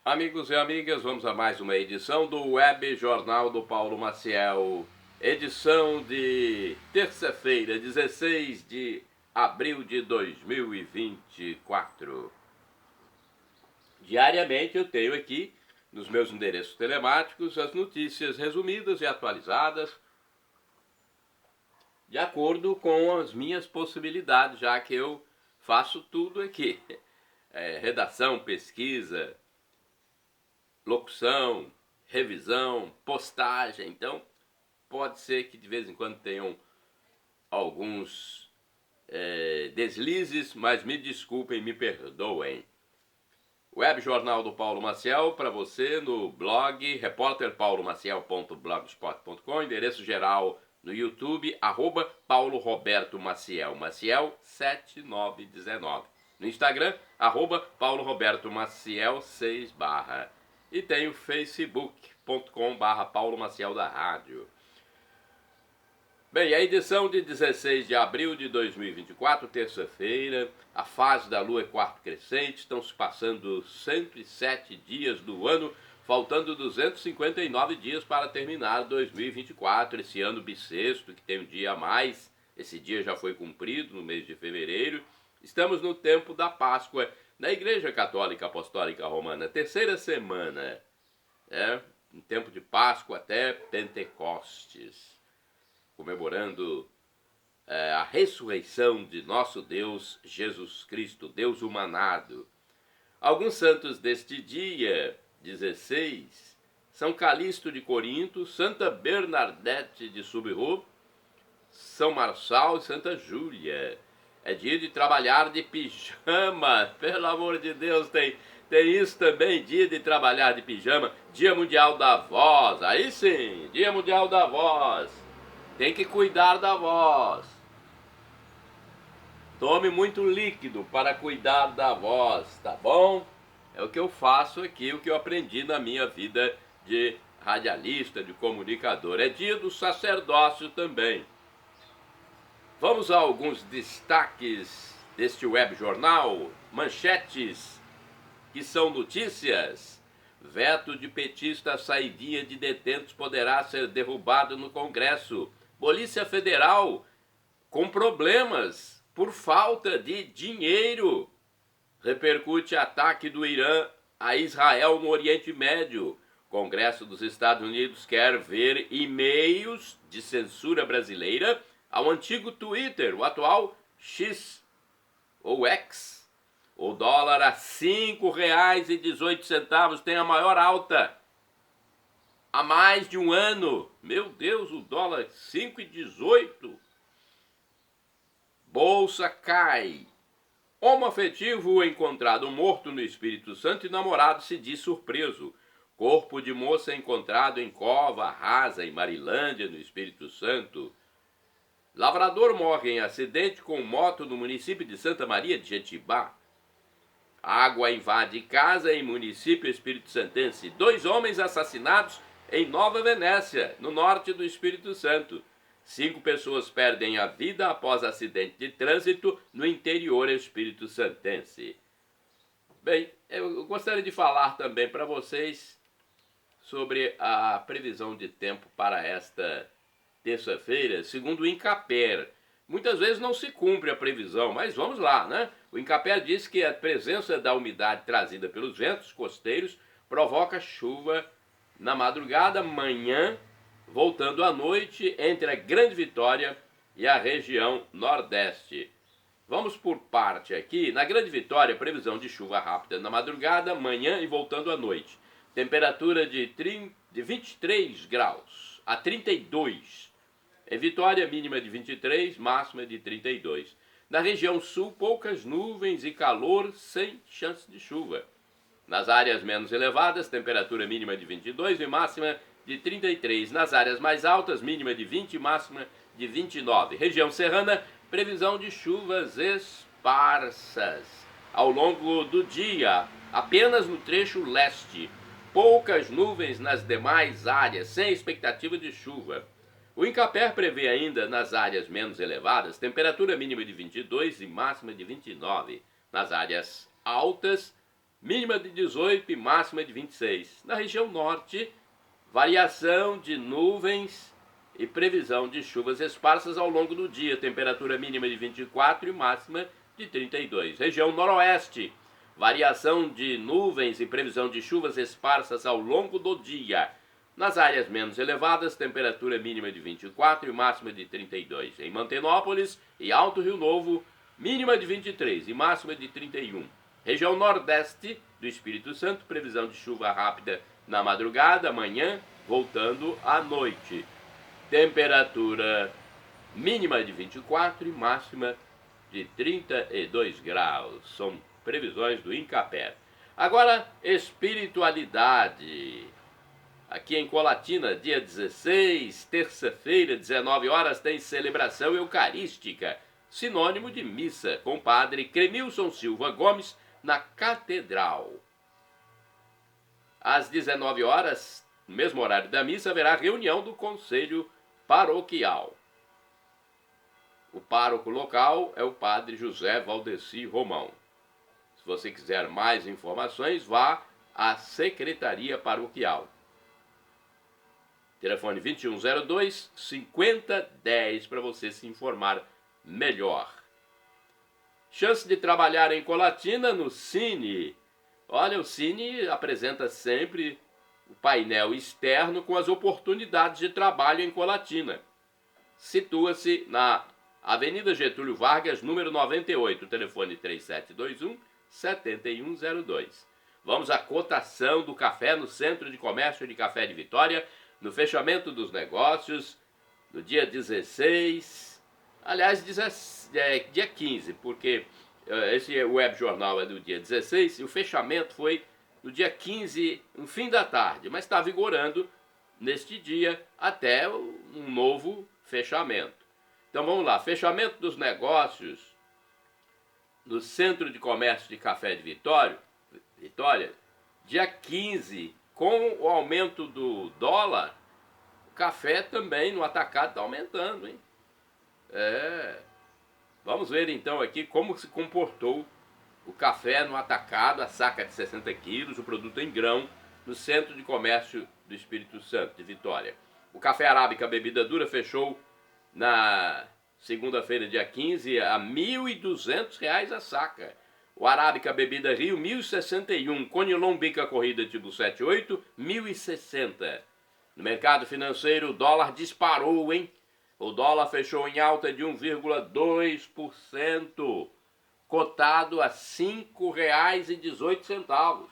Amigos e amigas, vamos a mais uma edição do Web Jornal do Paulo Maciel. Edição de terça-feira, 16 de abril de 2024. Diariamente eu tenho aqui, nos meus endereços telemáticos, as notícias resumidas e atualizadas de acordo com as minhas possibilidades, já que eu faço tudo aqui. Redação, pesquisa, locução, revisão, postagem. Então, pode ser que de vez em quando tenham alguns deslizes, mas me desculpem, me perdoem. Web Jornal do Paulo Maciel para você no blog repórterpaulomaciel.blogspot.com, endereço geral no YouTube, @Paulo Roberto Maciel, Maciel 7919. No Instagram, @Paulo Roberto Maciel 6 barra. E tem o facebook.com/Paulo Maciel da Rádio. Bem, a edição de 16 de abril de 2024, terça-feira, a fase da lua é quarto crescente, estão se passando 107 dias do ano, faltando 259 dias para terminar 2024, esse ano bissexto, que tem um dia a mais. Esse dia já foi cumprido no mês de fevereiro. Estamos no tempo da Páscoa, na Igreja Católica Apostólica Romana, terceira semana, em tempo de Páscoa até Pentecostes, comemorando a ressurreição de nosso Deus Jesus Cristo, Deus humanado. Alguns santos deste dia, 16, São Calixto de Corinto, Santa Bernadette de Soubirous, São Marçal e Santa Júlia. É dia de trabalhar de pijama, pelo amor de Deus, tem isso também, dia de trabalhar de pijama. Dia Mundial da Voz, aí sim, Dia Mundial da Voz. Tem que cuidar da voz. Tome muito líquido para cuidar da voz, tá bom? É o que eu faço aqui, o que eu aprendi na minha vida de radialista, de comunicador. É dia do sacerdócio também. Vamos a alguns destaques deste web jornal, manchetes que são notícias. Veto de petista à saída de detentos poderá ser derrubado no Congresso. Polícia Federal com problemas por falta de dinheiro. Repercute ataque do Irã a Israel no Oriente Médio. Congresso dos Estados Unidos quer ver e-mails de censura brasileira ao antigo Twitter, o atual X ou X. O dólar a R$ 5,18 tem a maior alta há mais de um ano. Meu Deus, o dólar 5,18. Bolsa cai. Homoafetivo encontrado morto no Espírito Santo e namorado se diz surpreso. Corpo de moça encontrado em cova rasa em Marilândia, no Espírito Santo. Lavrador morre em acidente com moto no município de Santa Maria de Jetibá. Água invade casa em município espírito-santense. 2 homens assassinados em Nova Venécia, no norte do Espírito Santo. 5 pessoas perdem a vida após acidente de trânsito no interior espírito-santense. Bem, eu gostaria de falar também para vocês sobre a previsão de tempo para esta terça-feira, segundo o INCAPER. Muitas vezes não se cumpre a previsão, mas vamos lá, né? O INCAPER diz que a presença da umidade trazida pelos ventos costeiros provoca chuva na madrugada, manhã, voltando à noite entre a Grande Vitória e a região Nordeste. Vamos por parte aqui. Na Grande Vitória, previsão de chuva rápida na madrugada, manhã e voltando à noite. Temperatura de 23 graus a 32. Em Vitória, mínima de 23, máxima de 32. Na região sul, poucas nuvens e calor sem chance de chuva. Nas áreas menos elevadas, temperatura mínima de 22 e máxima de 33. Nas áreas mais altas, mínima de 20 e máxima de 29. Região serrana, previsão de chuvas esparsas ao longo do dia, apenas no trecho leste. Poucas nuvens nas demais áreas, sem expectativa de chuva. O INCAPER prevê ainda nas áreas menos elevadas temperatura mínima de 22 e máxima de 29. Nas áreas altas, mínima de 18 e máxima de 26. Na região norte, variação de nuvens e previsão de chuvas esparsas ao longo do dia, temperatura mínima de 24 e máxima de 32. Região noroeste, variação de nuvens e previsão de chuvas esparsas ao longo do dia. Nas áreas menos elevadas, temperatura mínima de 24 e máxima de 32. Em Mantenópolis e Alto Rio Novo, mínima de 23 e máxima de 31. Região nordeste do Espírito Santo, previsão de chuva rápida na madrugada, amanhã, voltando à noite. Temperatura mínima de 24 e máxima de 32 graus. São previsões do INCAPER. Agora, espiritualidade. Aqui em Colatina, dia 16, terça-feira, 19 horas, tem celebração eucarística, sinônimo de missa, com o padre Cremilson Silva Gomes, na Catedral. Às 19 horas, no mesmo horário da missa, haverá reunião do Conselho Paroquial. O pároco local é o padre José Valdeci Romão. Se você quiser mais informações, vá à Secretaria Paroquial. Telefone 2102-5010 para você se informar melhor. Chance de trabalhar em Colatina no Cine. Olha, o Cine apresenta sempre o painel externo com as oportunidades de trabalho em Colatina. Situa-se na Avenida Getúlio Vargas, número 98, telefone 3721-7102. Vamos à cotação do café no Centro de Comércio de Café de Vitória, no fechamento dos negócios, no dia 16, aliás, dia 15, porque esse web jornal é do dia 16 e o fechamento foi no dia 15, no fim da tarde, mas está vigorando neste dia até um novo fechamento. Então vamos lá, fechamento dos negócios no Centro de Comércio de Café de Vitória, dia 15, com o aumento do dólar, o café também no atacado está aumentando, hein? Vamos ver então aqui como se comportou o café no atacado, a saca de 60 quilos, o produto em grão, no Centro de Comércio do Espírito Santo, de Vitória. O café arábica bebida dura fechou na segunda-feira, dia 15, a R$ 1.200 a saca. O arábica bebida Rio, 1.061. Conilon bica corrida tipo 78, 1.060. No mercado financeiro, o dólar disparou, hein? O dólar fechou em alta de 1,2%, cotado a R$ 5,18.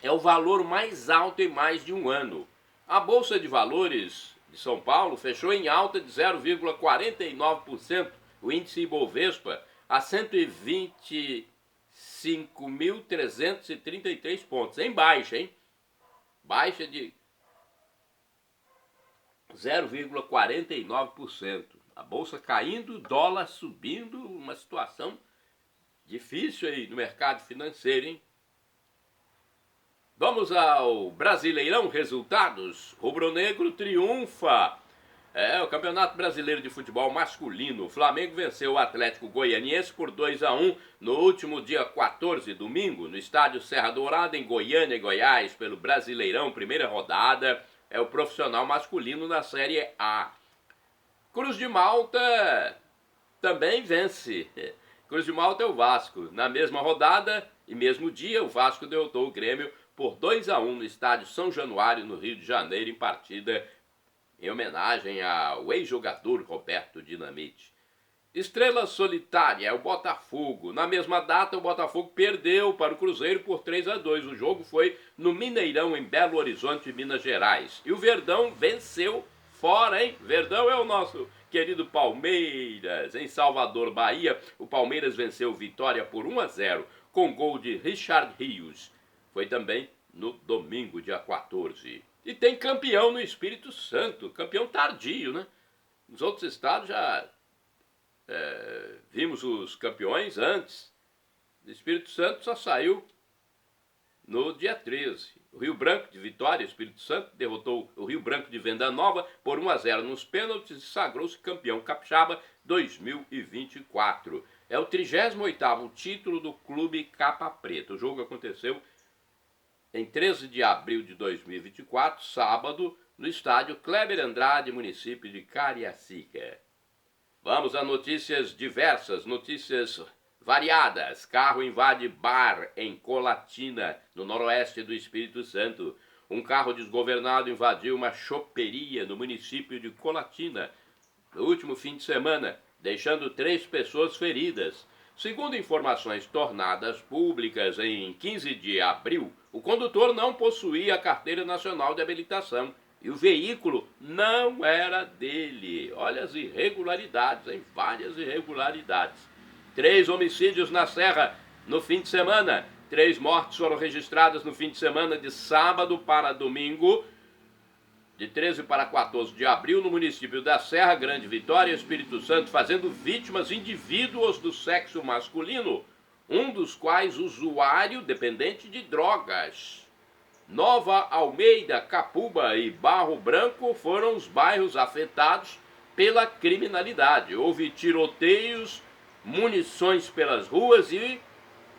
É o valor mais alto em mais de um ano. A Bolsa de Valores de São Paulo fechou em alta de 0,49%, o índice Ibovespa a 125.333 pontos, em baixa, hein? Baixa de 0,49%. A bolsa caindo, dólar subindo, uma situação difícil aí no mercado financeiro, hein? Vamos ao Brasileirão, resultados. Rubro-Negro triunfa. O Campeonato Brasileiro de Futebol Masculino. O Flamengo venceu o Atlético Goianiense por 2-1 no último dia 14, domingo, no estádio Serra Dourada, em Goiânia, Goiás, pelo Brasileirão, primeira rodada. É o profissional masculino na Série A. Cruz de Malta também vence. Cruz de Malta é o Vasco. Na mesma rodada e mesmo dia, o Vasco derrotou o Grêmio por 2-1 no estádio São Januário, no Rio de Janeiro, em partida em homenagem ao ex-jogador Roberto Dinamite. Estrela solitária é o Botafogo. Na mesma data, o Botafogo perdeu para o Cruzeiro por 3-2. O jogo foi no Mineirão, em Belo Horizonte, Minas Gerais. E o Verdão venceu fora, hein? Verdão é o nosso querido Palmeiras. Em Salvador, Bahia, o Palmeiras venceu o Vitória por 1-0, com gol de Richard Rios. Foi também no domingo, dia 14. E tem campeão no Espírito Santo, campeão tardio, né? Nos outros estados já vimos os campeões antes. O Espírito Santo só saiu no dia 13. O Rio Branco de Vitória, Espírito Santo, derrotou o Rio Branco de Venda Nova por 1-0 nos pênaltis e sagrou-se campeão capixaba 2024. É o 38º título do Clube Capa Preta. O jogo aconteceu em 13 de abril de 2024, sábado, no estádio Kleber Andrade, município de Cariacica. Vamos a notícias diversas, notícias variadas. Carro invade bar em Colatina, no noroeste do Espírito Santo. Um carro desgovernado invadiu uma choperia no município de Colatina no último fim de semana, deixando 3 pessoas feridas. Segundo informações tornadas públicas em 15 de abril, o condutor não possuía a carteira nacional de habilitação e o veículo não era dele. Olha as irregularidades, hein? Várias irregularidades. 3 homicídios na Serra no fim de semana. 3 mortes foram registradas no fim de semana de sábado para domingo, de 13 para 14 de abril, no município da Serra, Grande Vitória, Espírito Santo, fazendo vítimas indivíduos do sexo masculino, um dos quais usuário dependente de drogas. Nova Almeida, Capuba e Barro Branco foram os bairros afetados pela criminalidade. Houve tiroteios, munições pelas ruas e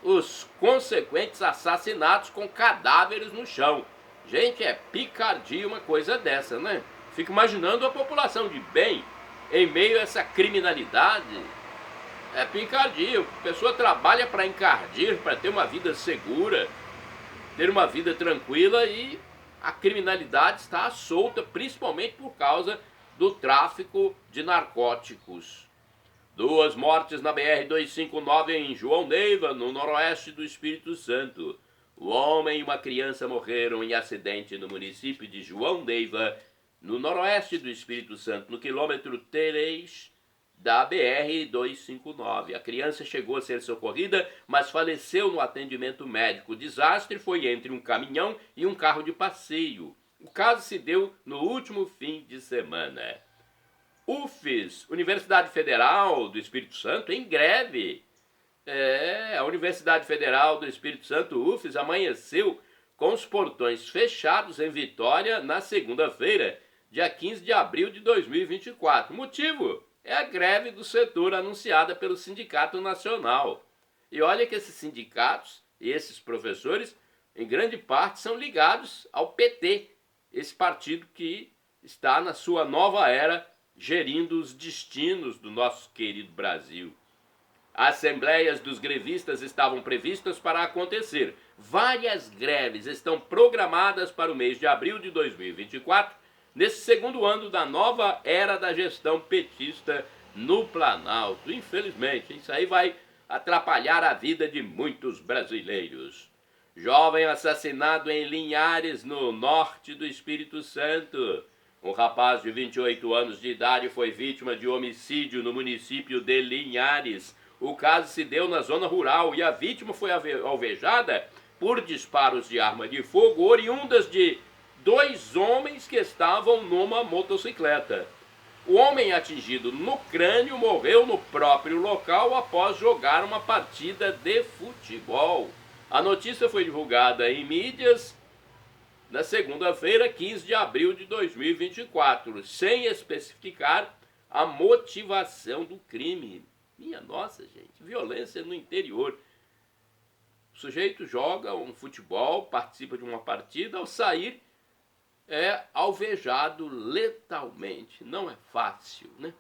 os consequentes assassinatos com cadáveres no chão. Gente, é picardia uma coisa dessa, né? Fico imaginando a população de bem em meio a essa criminalidade. É picardia. A pessoa trabalha para encardir, para ter uma vida segura, ter uma vida tranquila, e a criminalidade está solta, principalmente por causa do tráfico de narcóticos. 2 mortes na BR-259 em João Neiva, no noroeste do Espírito Santo. O homem e uma criança morreram em acidente no município de João Neiva, no noroeste do Espírito Santo, no quilômetro 3 da BR-259. A criança chegou a ser socorrida, mas faleceu no atendimento médico. O desastre foi entre um caminhão e um carro de passeio. O caso se deu no último fim de semana. UFES, Universidade Federal do Espírito Santo, em greve. A Universidade Federal do Espírito Santo, UFES, amanheceu com os portões fechados em Vitória na segunda-feira, dia 15 de abril de 2024. O motivo é a greve do setor anunciada pelo Sindicato Nacional. E olha que esses sindicatos e esses professores, em grande parte, são ligados ao PT, esse partido que está na sua nova era, gerindo os destinos do nosso querido Brasil. Assembleias dos grevistas estavam previstas para acontecer. Várias greves estão programadas para o mês de abril de 2024, nesse segundo ano da nova era da gestão petista no Planalto. Infelizmente, isso aí vai atrapalhar a vida de muitos brasileiros. Jovem assassinado em Linhares, no norte do Espírito Santo. Um rapaz de 28 anos de idade foi vítima de homicídio no município de Linhares. O caso se deu na zona rural e a vítima foi alvejada por disparos de arma de fogo oriundas de 2 homens que estavam numa motocicleta. O homem atingido no crânio morreu no próprio local após jogar uma partida de futebol. A notícia foi divulgada em mídias na segunda-feira, 15 de abril de 2024, sem especificar a motivação do crime. Minha nossa, gente, violência no interior. O sujeito joga um futebol, participa de uma partida, ao sair é alvejado letalmente. Não é fácil, né?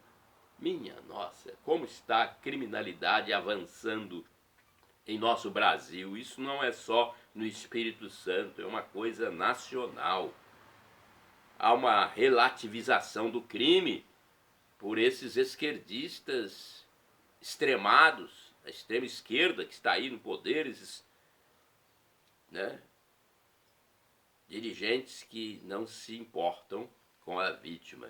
Minha nossa, como está a criminalidade avançando em nosso Brasil. Isso não é só no Espírito Santo, é uma coisa nacional. Há uma relativização do crime por esses esquerdistas extremados, a extrema esquerda que está aí no poder, esses, né, dirigentes que não se importam com a vítima.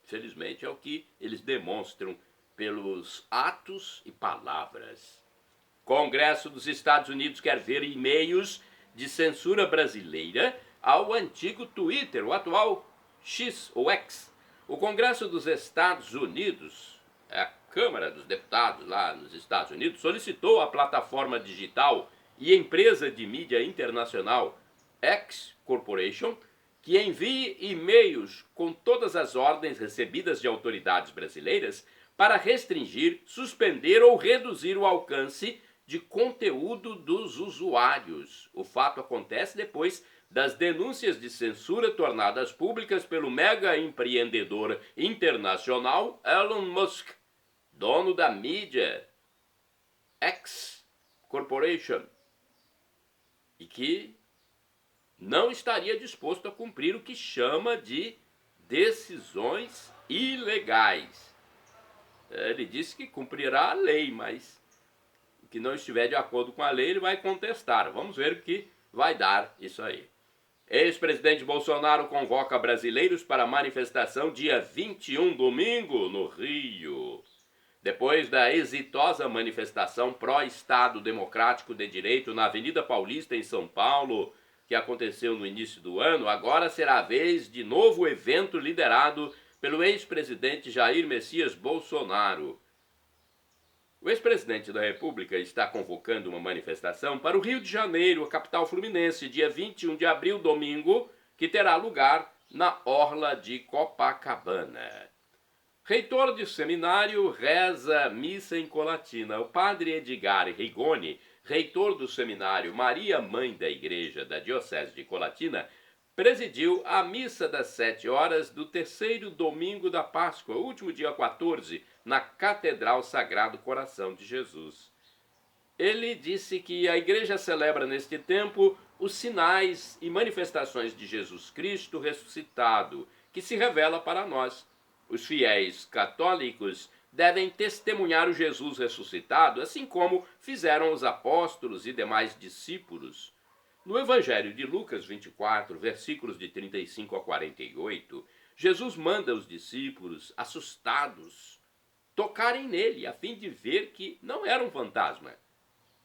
Infelizmente é o que eles demonstram pelos atos e palavras. Congresso dos Estados Unidos quer ver e-mails de censura brasileira ao antigo Twitter, o atual X ou X. O Congresso dos Estados Unidos, a Câmara dos Deputados lá nos Estados Unidos, solicitou à plataforma digital e empresa de mídia internacional X Corporation que envie e-mails com todas as ordens recebidas de autoridades brasileiras para restringir, suspender ou reduzir o alcance de conteúdo dos usuários. O fato acontece depois das denúncias de censura tornadas públicas pelo mega empreendedor internacional Elon Musk, dono da mídia X Corporation, e que não estaria disposto a cumprir o que chama de decisões ilegais. Ele disse que cumprirá a lei, mas o que não estiver de acordo com a lei ele vai contestar. Vamos ver o que vai dar isso aí. Ex-presidente Bolsonaro convoca brasileiros para manifestação dia 21, domingo, no Rio. Depois da exitosa manifestação pró-Estado Democrático de Direito na Avenida Paulista, em São Paulo, que aconteceu no início do ano, agora será a vez de novo evento liderado pelo ex-presidente Jair Messias Bolsonaro. O ex-presidente da República está convocando uma manifestação para o Rio de Janeiro, a capital fluminense, dia 21 de abril, domingo, que terá lugar na Orla de Copacabana. Reitor de seminário reza missa em Colatina. O padre Edgar Rigoni, reitor do seminário Maria Mãe da Igreja da Diocese de Colatina, presidiu a missa das 7 horas do terceiro domingo da Páscoa, último dia 14, na Catedral Sagrado Coração de Jesus. Ele disse que a igreja celebra neste tempo os sinais e manifestações de Jesus Cristo ressuscitado, que se revela para nós. Os fiéis católicos devem testemunhar o Jesus ressuscitado, assim como fizeram os apóstolos e demais discípulos. No Evangelho de Lucas 24, versículos de 35 a 48, Jesus manda os discípulos, assustados, tocarem nele, a fim de ver que não era um fantasma.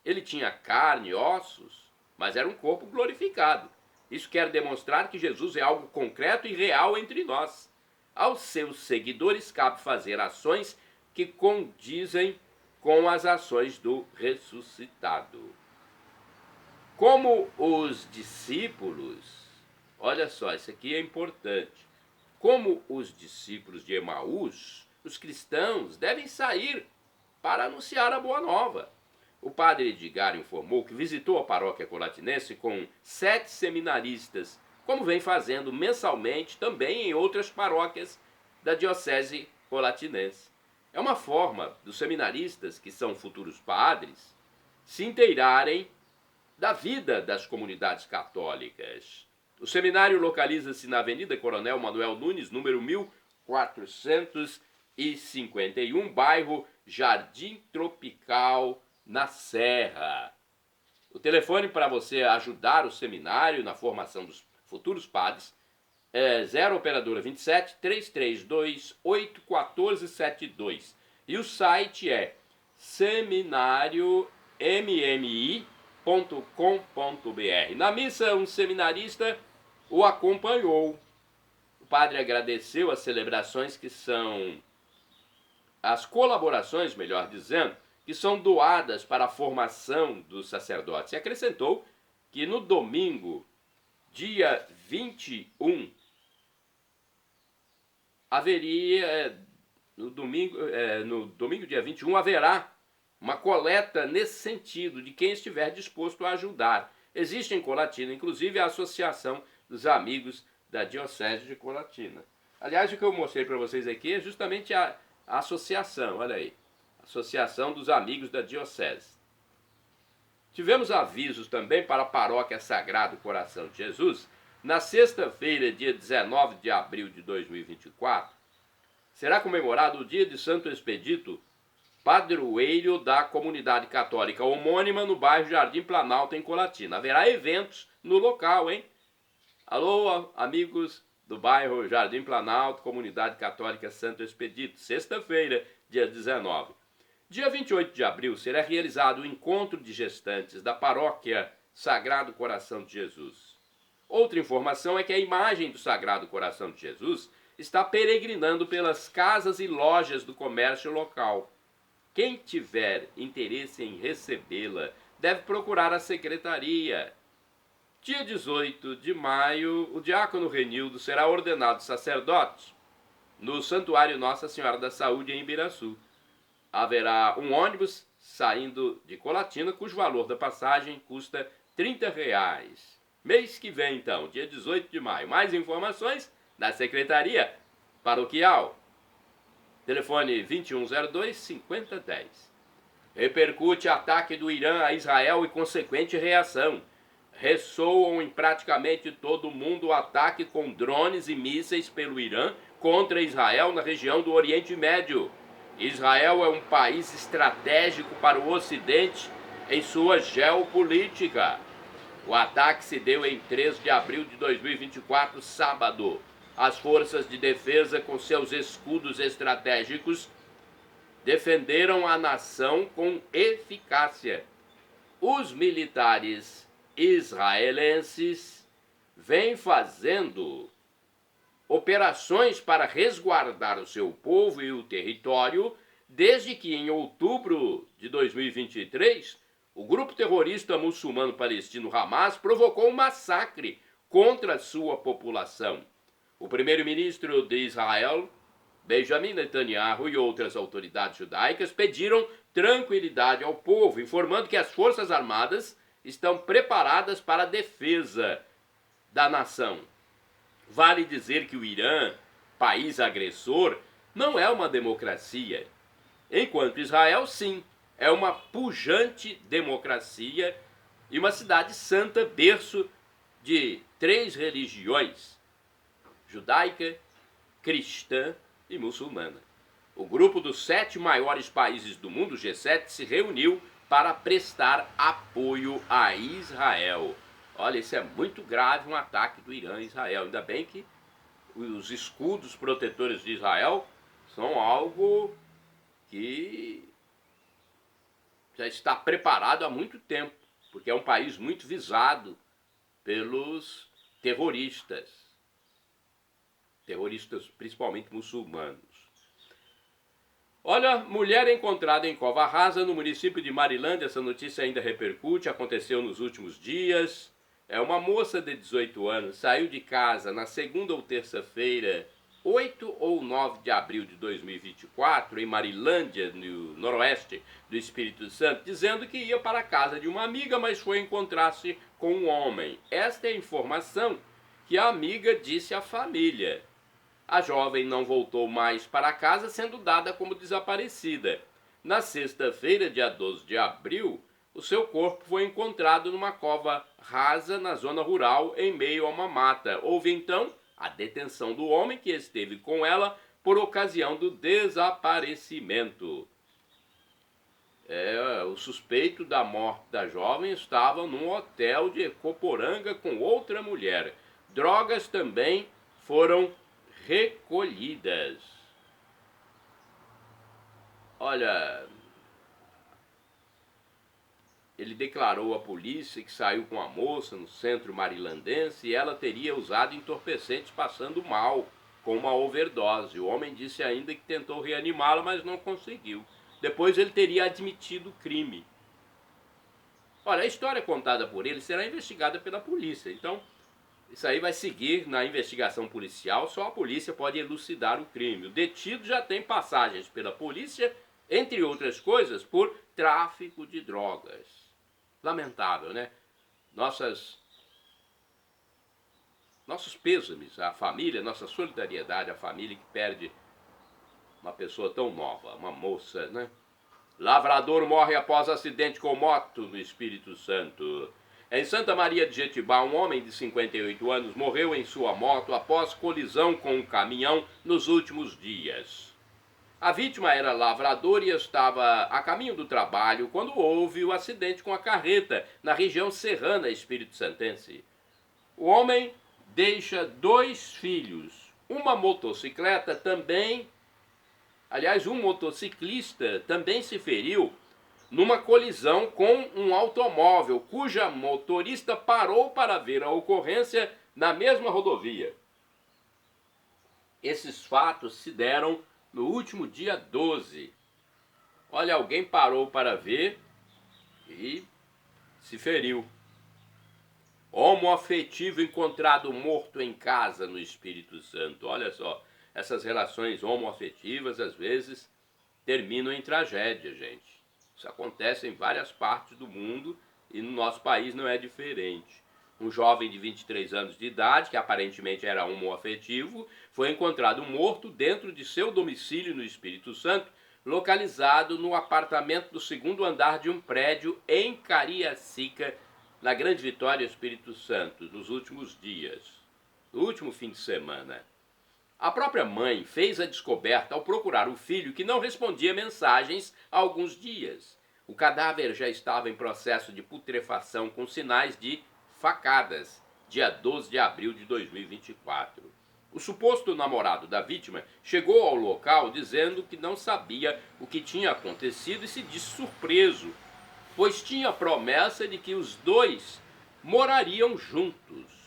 Ele tinha carne e ossos, mas era um corpo glorificado. Isso quer demonstrar que Jesus é algo concreto e real entre nós. Aos seus seguidores cabe fazer ações que condizem com as ações do ressuscitado. Como os discípulos, olha só, isso aqui é importante. Como os discípulos de Emaús, os cristãos devem sair para anunciar a boa nova. O padre Edgar informou que visitou a paróquia colatinense com 7 seminaristas, como vem fazendo mensalmente também em outras paróquias da diocese colatinense. É uma forma dos seminaristas, que são futuros padres, se inteirarem da vida das comunidades católicas. O seminário localiza-se na Avenida Coronel Manuel Nunes, número 1451, bairro Jardim Tropical, na Serra. O telefone para você ajudar o seminário na formação dos futuros padres é 0 operadora 27 332 81472. E o site é seminariommi.com.br. Na missa, um seminarista o acompanhou. O padre agradeceu as celebrações que são as colaborações, melhor dizendo, que são doadas para a formação dos sacerdotes. E acrescentou que no domingo, dia 21, no domingo dia 21, haverá uma coleta nesse sentido, de quem estiver disposto a ajudar. Existe em Colatina, inclusive, a Associação dos Amigos da Diocese de Colatina. Aliás, o que eu mostrei para vocês aqui é justamente a associação, olha aí. Associação dos Amigos da Diocese. Tivemos avisos também para a Paróquia Sagrado Coração de Jesus. Na sexta-feira, dia 19 de abril de 2024, será comemorado o dia de Santo Expedito, padroeiro da comunidade católica homônima no bairro Jardim Planalto, em Colatina. Haverá eventos no local, hein? Alô, amigos do bairro Jardim Planalto, comunidade católica Santo Expedito, sexta-feira, dia 19. Dia 28 de abril será realizado o encontro de gestantes da paróquia Sagrado Coração de Jesus. Outra informação é que a imagem do Sagrado Coração de Jesus está peregrinando pelas casas e lojas do comércio local. Quem tiver interesse em recebê-la deve procurar a secretaria. Dia 18 de maio, o diácono Renildo será ordenado sacerdote no Santuário Nossa Senhora da Saúde, em Ibiraçu. haverá um ônibus saindo de Colatina, cujo valor da passagem custa R$ 30. Mês que vem, então, dia 18 de maio. Mais informações da Secretaria Paroquial. Telefone 2102-5010. Repercute ataque do Irã a Israel e consequente reação. Ressoam em praticamente todo o mundo o ataque com drones e mísseis pelo Irã contra Israel na região do Oriente Médio. Israel é um país estratégico para o Ocidente em sua geopolítica. O ataque se deu em 3 de abril de 2024, sábado. As forças de defesa, com seus escudos estratégicos, defenderam a nação com eficácia. Os militares israelenses vêm fazendo operações para resguardar o seu povo e o território desde que, em outubro de 2023, o grupo terrorista muçulmano palestino Hamas provocou um massacre contra sua população. O primeiro-ministro de Israel, Benjamin Netanyahu, e outras autoridades judaicas pediram tranquilidade ao povo, informando que as Forças Armadas estão preparadas para a defesa da nação. Vale dizer que o Irã, país agressor, não é uma democracia, enquanto Israel, sim, é uma pujante democracia e uma cidade santa, berço de 3 religiões, judaica, cristã e muçulmana. O grupo dos 7 maiores países do mundo, G7, se reuniu para prestar apoio a Israel. Olha, isso é muito grave, um ataque do Irã a Israel. Ainda bem que os escudos protetores de Israel são algo que já está preparado há muito tempo, porque é um país muito visado pelos terroristas principalmente muçulmanos. Olha, mulher encontrada em cova rasa no município de Marilândia. Essa notícia ainda repercute, aconteceu nos últimos dias. Uma moça de 18 anos saiu de casa na segunda ou terça-feira, 8 ou 9 de abril de 2024, em Marilândia, no noroeste do Espírito Santo, dizendo que ia para a casa de uma amiga, mas foi encontrar-se com um homem. Esta é a informação que a amiga disse à família. A jovem não voltou mais para casa, sendo dada como desaparecida. Na sexta-feira, dia 12 de abril, o seu corpo foi encontrado numa cova rasa na zona rural, em meio a uma mata. Houve então a detenção do homem que esteve com ela por ocasião do desaparecimento. O suspeito da morte da jovem estava num hotel de Ecoporanga com outra mulher. Drogas também foram recolhidas. Olha, ele declarou à polícia que saiu com a moça no centro marilandense e ela teria usado entorpecentes passando mal, com uma overdose. O homem disse ainda que tentou reanimá-la, mas não conseguiu. Depois ele teria admitido o crime. Olha, a história contada por ele será investigada pela polícia. Então, isso aí vai seguir na investigação policial. Só a polícia pode elucidar o crime. O detido já tem passagens pela polícia, entre outras coisas, por tráfico de drogas. Lamentável, né? Nossos pêsames à família, nossa solidariedade à família que perde uma pessoa tão nova, uma moça, né? Lavrador morre após acidente com moto no Espírito Santo. Em Santa Maria de Jetibá, um homem de 58 anos morreu em sua moto após colisão com um caminhão nos últimos dias. A vítima era lavrador e estava a caminho do trabalho quando houve o acidente com a carreta na região serrana espírito-santense. O homem deixa 2 filhos, uma motocicleta também. Aliás, um motociclista também se feriu numa colisão com um automóvel, cuja motorista parou para ver a ocorrência na mesma rodovia. Esses fatos se deram no último dia 12. Olha, alguém parou para ver e se feriu. Homoafetivo encontrado morto em casa no Espírito Santo. Olha só, essas relações homoafetivas, às vezes, terminam em tragédia, gente. Isso acontece em várias partes do mundo e no nosso país não é diferente. Um jovem de 23 anos de idade, que aparentemente era homoafetivo, foi encontrado morto dentro de seu domicílio no Espírito Santo, localizado no apartamento do segundo andar de um prédio em Cariacica, na Grande Vitória, Espírito Santo, nos últimos dias, no último fim de semana. A própria mãe fez a descoberta ao procurar o filho, que não respondia mensagens há alguns dias. O cadáver já estava em processo de putrefação com sinais de facadas, dia 12 de abril de 2024. O suposto namorado da vítima chegou ao local dizendo que não sabia o que tinha acontecido e se disse surpreso, pois tinha a promessa de que os dois morariam juntos.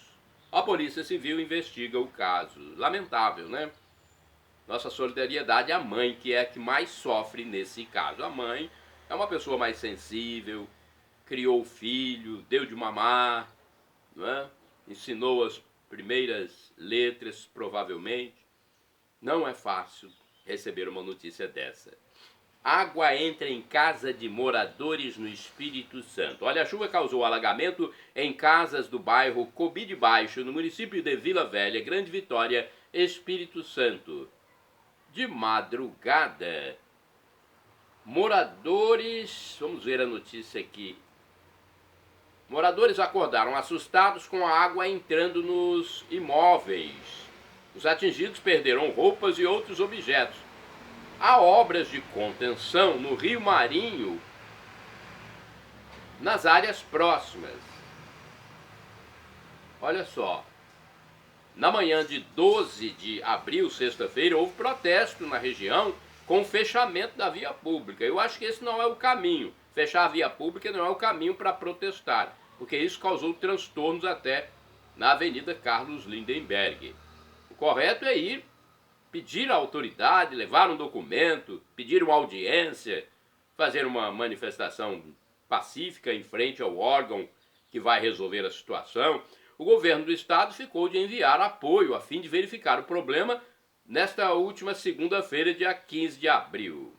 A Polícia Civil investiga o caso. Lamentável, né? Nossa solidariedade à mãe, que é a que mais sofre nesse caso. A mãe é uma pessoa mais sensível, criou o filho, deu de mamar, não é? Ensinou as primeiras letras, provavelmente. Não é fácil receber uma notícia dessa. Água entra em casa de moradores no Espírito Santo. Olha, a chuva causou alagamento em casas do bairro Cobi de Baixo, no município de Vila Velha, Grande Vitória, Espírito Santo. De madrugada, moradores... Vamos ver a notícia aqui. Moradores acordaram assustados com a água entrando nos imóveis. Os atingidos perderam roupas e outros objetos. Há obras de contenção no Rio Marinho, nas áreas próximas. Olha só, na manhã de 12 de abril, sexta-feira, houve protesto na região com o fechamento da via pública. Eu acho que esse não é o caminho. Fechar a via pública não é o caminho para protestar, porque isso causou transtornos até na Avenida Carlos Lindenberg. O correto é ir pedir à autoridade, levar um documento, pedir uma audiência, fazer uma manifestação pacífica em frente ao órgão que vai resolver a situação. O governo do estado ficou de enviar apoio a fim de verificar o problema nesta última segunda-feira, dia 15 de abril.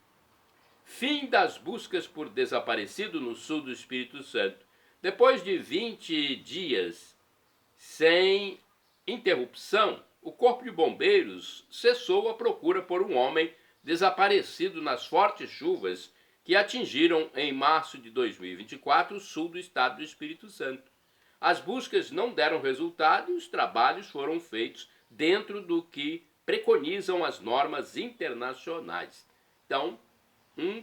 Fim das buscas por desaparecido no sul do Espírito Santo. Depois de 20 dias sem interrupção, o Corpo de Bombeiros cessou a procura por um homem desaparecido nas fortes chuvas que atingiram em março de 2024 o sul do estado do Espírito Santo. As buscas não deram resultado e os trabalhos foram feitos dentro do que preconizam as normas internacionais. Então, um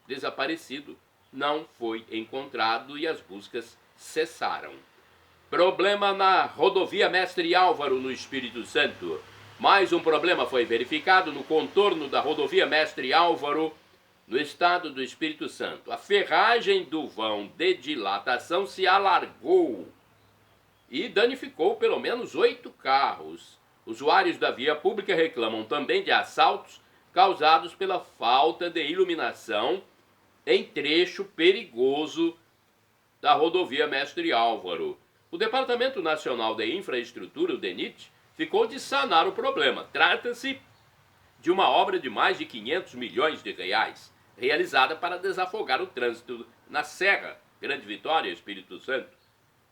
desaparecido não foi encontrado e as buscas cessaram. Problema na rodovia Mestre Álvaro, no Espírito Santo. Mais um problema foi verificado no contorno da rodovia Mestre Álvaro, no estado do Espírito Santo. A ferragem do vão de dilatação se alargou e danificou pelo menos 8 carros. Usuários da via pública reclamam também de assaltos causados pela falta de iluminação em trecho perigoso da rodovia Mestre Álvaro. O Departamento Nacional de Infraestrutura, o DENIT, ficou de sanar o problema. Trata-se de uma obra de mais de 500 milhões de reais, realizada para desafogar o trânsito na Serra, Grande Vitória, Espírito Santo.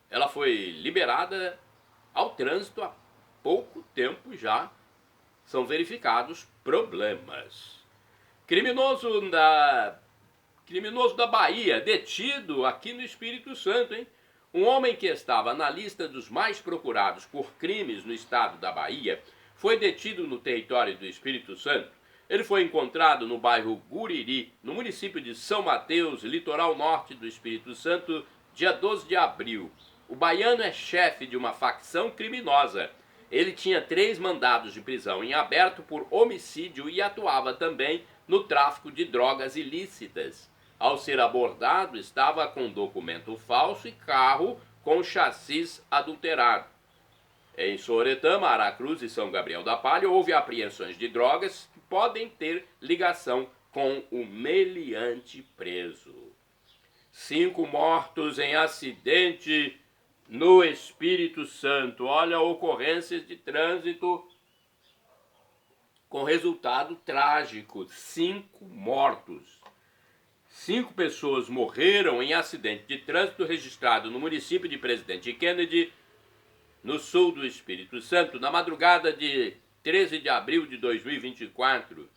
Ela foi liberada ao trânsito há pouco tempo já. São verificados problemas. Criminoso da Bahia, detido aqui no Espírito Santo, hein? Um homem que estava na lista dos mais procurados por crimes no estado da Bahia foi detido no território do Espírito Santo. Ele foi encontrado no bairro Guriri, no município de São Mateus, litoral norte do Espírito Santo, dia 12 de abril. O baiano é chefe de uma facção criminosa. Ele tinha 3 mandados de prisão em aberto por homicídio e atuava também no tráfico de drogas ilícitas. Ao ser abordado, estava com documento falso e carro com chassis adulterado. Em Sooretama, Aracruz e São Gabriel da Palha, houve apreensões de drogas que podem ter ligação com o meliante preso. 5 mortos em acidente no Espírito Santo. Olha, ocorrências de trânsito com resultado trágico: 5 mortos. 5 pessoas morreram em acidente de trânsito registrado no município de Presidente Kennedy, no sul do Espírito Santo, na madrugada de 13 de abril de 2024.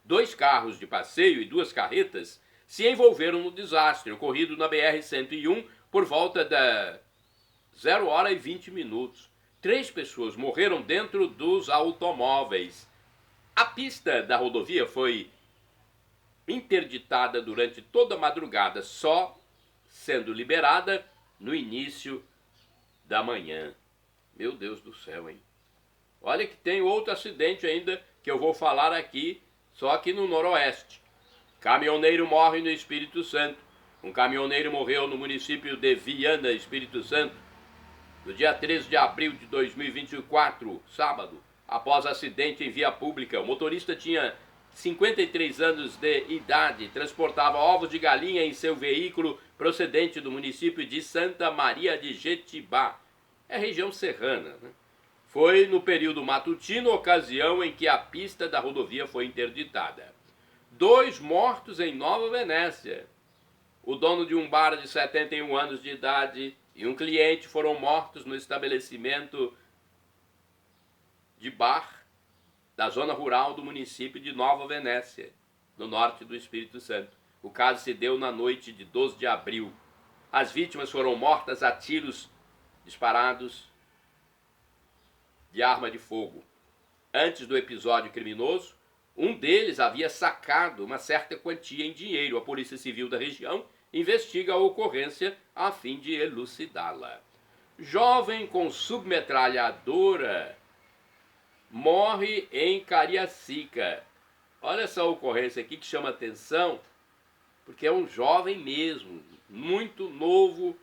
2 carros de passeio e 2 carretas se envolveram no desastre ocorrido na BR-101 por volta da 0h20. 3 pessoas morreram dentro dos automóveis. A pista da rodovia foi interditada durante toda a madrugada, só sendo liberada no início da manhã. Meu Deus do céu, hein? Olha que tem outro acidente ainda que eu vou falar aqui, só aqui no Noroeste. Caminhoneiro morre no Espírito Santo. Um caminhoneiro morreu no município de Viana, Espírito Santo, no dia 13 de abril de 2024, sábado, após acidente em via pública. O motorista tinha 53 anos de idade, transportava ovos de galinha em seu veículo procedente do município de Santa Maria de Jetibá, é região serrana, né? Foi no período matutino, ocasião em que a pista da rodovia foi interditada. 2 mortos em Nova Venécia. O dono de um bar de 71 anos de idade e um cliente foram mortos no estabelecimento de bar da zona rural do município de Nova Venécia, no norte do Espírito Santo. O caso se deu na noite de 12 de abril. As vítimas foram mortas a tiros disparados de arma de fogo. Antes do episódio criminoso, um deles havia sacado uma certa quantia em dinheiro. A Polícia Civil da região investiga a ocorrência a fim de elucidá-la. Jovem com submetralhadora morre em Cariacica. Olha essa ocorrência aqui que chama atenção, porque é um jovem mesmo, muito novo,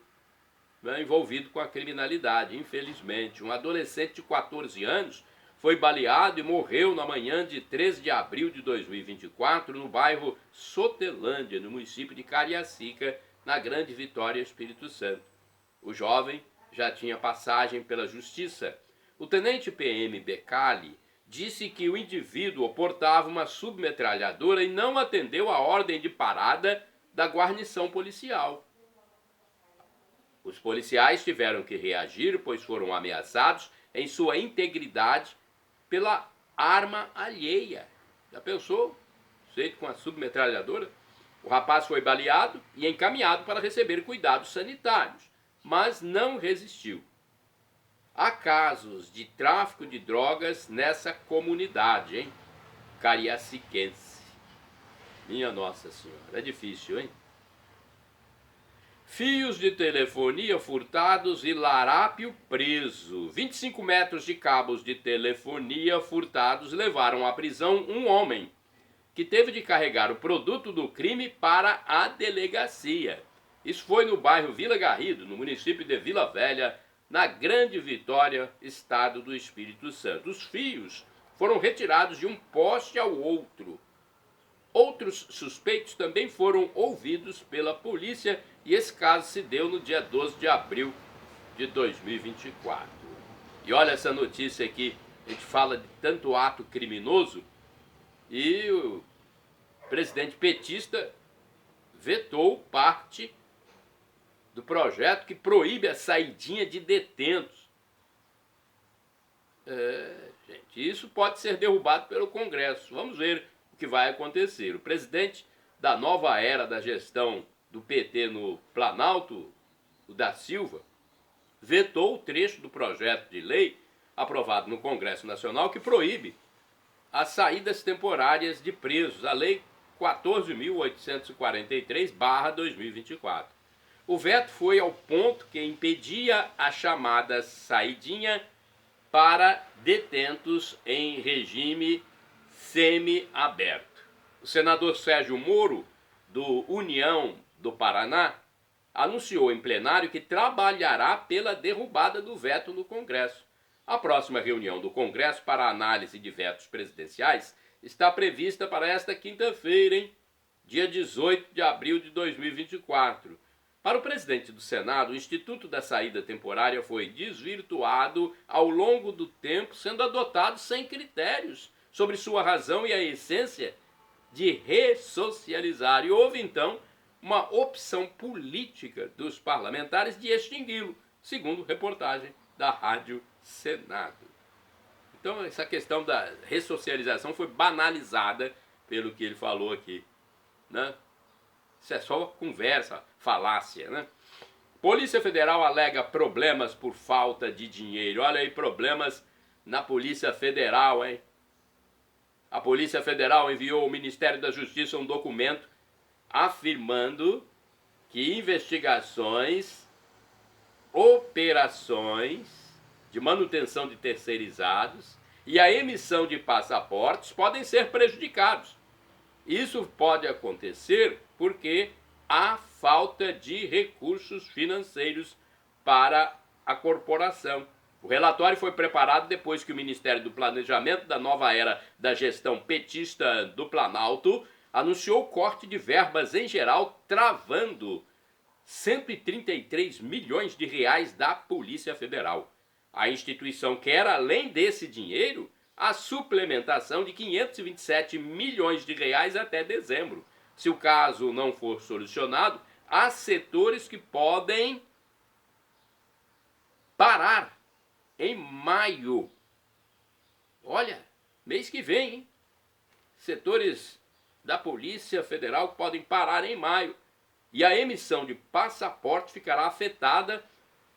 né, envolvido com a criminalidade, infelizmente. Um adolescente de 14 anos foi baleado e morreu na manhã de 13 de abril de 2024 no bairro Sotelândia, no município de Cariacica, na Grande Vitória, Espírito Santo. O jovem já tinha passagem pela justiça. O tenente PM Becali disse que o indivíduo portava uma submetralhadora e não atendeu a ordem de parada da guarnição policial. Os policiais tiveram que reagir, pois foram ameaçados em sua integridade pela arma alheia. Já pensou? Feito com a submetralhadora? O rapaz foi baleado e encaminhado para receber cuidados sanitários, mas não resistiu. Há casos de tráfico de drogas nessa comunidade, hein? Cariaciquense. Minha Nossa Senhora, é difícil, hein? Fios de telefonia furtados e larápio preso. 25 metros de cabos de telefonia furtados levaram à prisão um homem que teve de carregar o produto do crime para a delegacia. Isso foi no bairro Vila Garrido, no município de Vila Velha, na Grande Vitória, estado do Espírito Santo. Os fios foram retirados de um poste ao outro. Outros suspeitos também foram ouvidos pela polícia e esse caso se deu no dia 12 de abril de 2024. E olha essa notícia aqui, a gente fala de tanto ato criminoso e o presidente petista vetou parte do projeto que proíbe a saidinha de detentos. Gente, isso pode ser derrubado pelo Congresso. Vamos ver o que vai acontecer. O presidente da nova era da gestão do PT no Planalto, o da Silva, vetou o trecho do projeto de lei aprovado no Congresso Nacional que proíbe as saídas temporárias de presos, a Lei 14.843/2024. O veto foi ao ponto que impedia a chamada saidinha para detentos em regime semi-aberto. O senador Sérgio Moro, do União do Paraná, anunciou em plenário que trabalhará pela derrubada do veto no Congresso. A próxima reunião do Congresso para análise de vetos presidenciais está prevista para esta quinta-feira, dia 18 de abril de 2024. Para o presidente do Senado, o Instituto da Saída Temporária foi desvirtuado ao longo do tempo, sendo adotado sem critérios sobre sua razão e a essência de ressocializar. E houve, então, uma opção política dos parlamentares de extingui-lo, segundo reportagem da Rádio Senado. Então, essa questão da ressocialização foi banalizada pelo que ele falou aqui, né? Isso é só conversa, falácia, né? Polícia Federal alega problemas por falta de dinheiro. Olha aí, problemas na Polícia Federal, hein? A Polícia Federal enviou ao Ministério da Justiça um documento afirmando que investigações, operações de manutenção de terceirizados e a emissão de passaportes podem ser prejudicados. Isso pode acontecer porque há falta de recursos financeiros para a corporação. O relatório foi preparado depois que o Ministério do Planejamento da nova era da gestão petista do Planalto anunciou o corte de verbas em geral, travando 133 milhões de reais da Polícia Federal. A instituição quer, além desse dinheiro, a suplementação de 527 milhões de reais até dezembro. Se o caso não for solucionado, há setores que podem parar em maio. Olha, mês que vem, hein? Setores da Polícia Federal que podem parar em maio. E a emissão de passaporte ficará afetada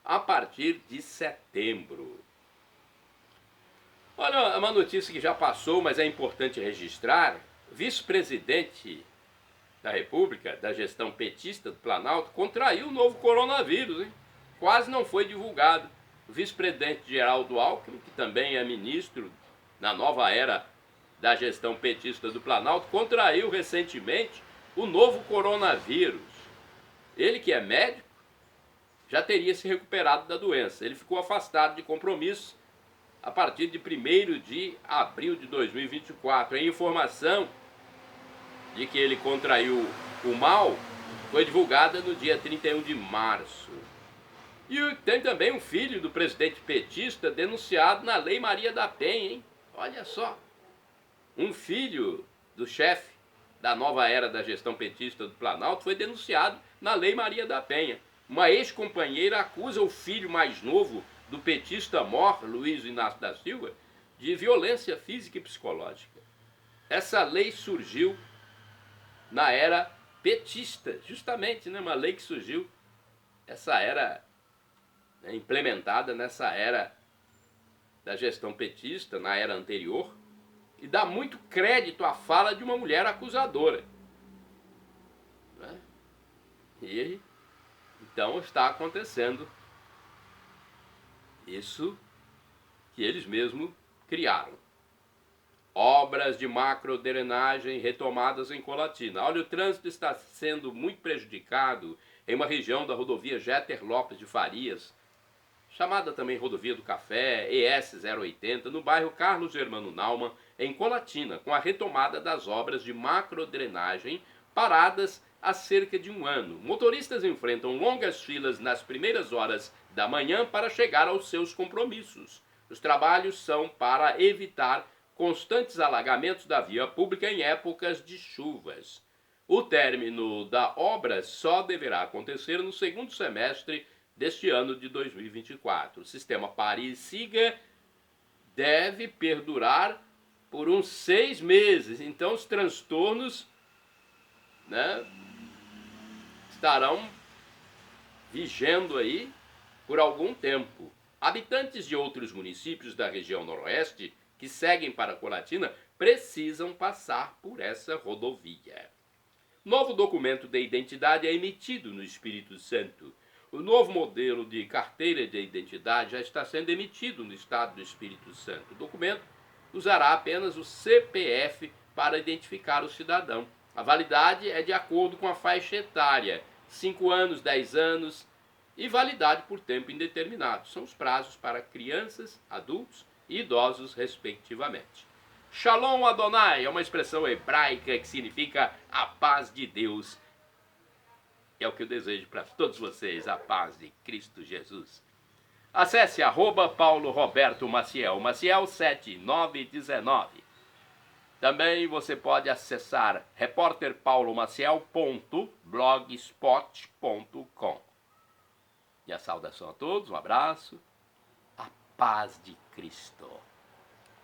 a partir de setembro. Olha, uma notícia que já passou, mas é importante registrar. Vice-presidente da República, da gestão petista do Planalto, contraiu o novo coronavírus, hein? Quase não foi divulgado. O vice-presidente Geraldo Alckmin, que também é ministro na nova era da gestão petista do Planalto, contraiu recentemente o novo coronavírus. Ele, que é médico, já teria se recuperado da doença. Ele ficou afastado de compromissos a partir de 1º de abril de 2024. A informação de que ele contraiu o mal foi divulgada no dia 31 de março. E tem também um filho do presidente petista denunciado na Lei Maria da Penha, hein? Olha só. Um filho do chefe da nova era da gestão petista do Planalto foi denunciado na Lei Maria da Penha. Uma ex-companheira acusa o filho mais novo do petista mor, Luiz Inácio da Silva, de violência física e psicológica. Essa lei surgiu na era petista, justamente, né? Uma lei que surgiu, essa era, né, implementada nessa era da gestão petista, na era anterior, e dá muito crédito à fala de uma mulher acusadora, né? E então está acontecendo isso que eles mesmos criaram. Obras de macrodrenagem retomadas em Colatina. Olha, o trânsito está sendo muito prejudicado em uma região da rodovia Jeter Lopes de Farias, chamada também Rodovia do Café, ES 080, no bairro Carlos Germano Naumann, em Colatina, com a retomada das obras de macrodrenagem paradas há cerca de um ano. Motoristas enfrentam longas filas nas primeiras horas da manhã para chegar aos seus compromissos. Os trabalhos são para evitar constantes alagamentos da via pública em épocas de chuvas. O término da obra só deverá acontecer no segundo semestre deste ano de 2024. O sistema Pare e Siga deve perdurar por uns 6 meses. Então os transtornos, né, estarão vigendo aí por algum tempo. Habitantes de outros municípios da região noroeste que seguem para Colatina precisam passar por essa rodovia. Novo documento de identidade é emitido no Espírito Santo. O novo modelo de carteira de identidade já está sendo emitido no estado do Espírito Santo. O documento usará apenas o CPF para identificar o cidadão. A validade é de acordo com a faixa etária, 5 anos, 10 anos e validade por tempo indeterminado. São os prazos para crianças, adultos e idosos, respectivamente. Shalom Adonai é uma expressão hebraica que significa a paz de Deus. É o que eu desejo para todos vocês, a paz de Cristo Jesus. Acesse @Paulo Roberto Maciel, Maciel 7919. Também você pode acessar repórterpaulomaciel.blogspot.com. E a saudação a todos, um abraço, a paz de Cristo.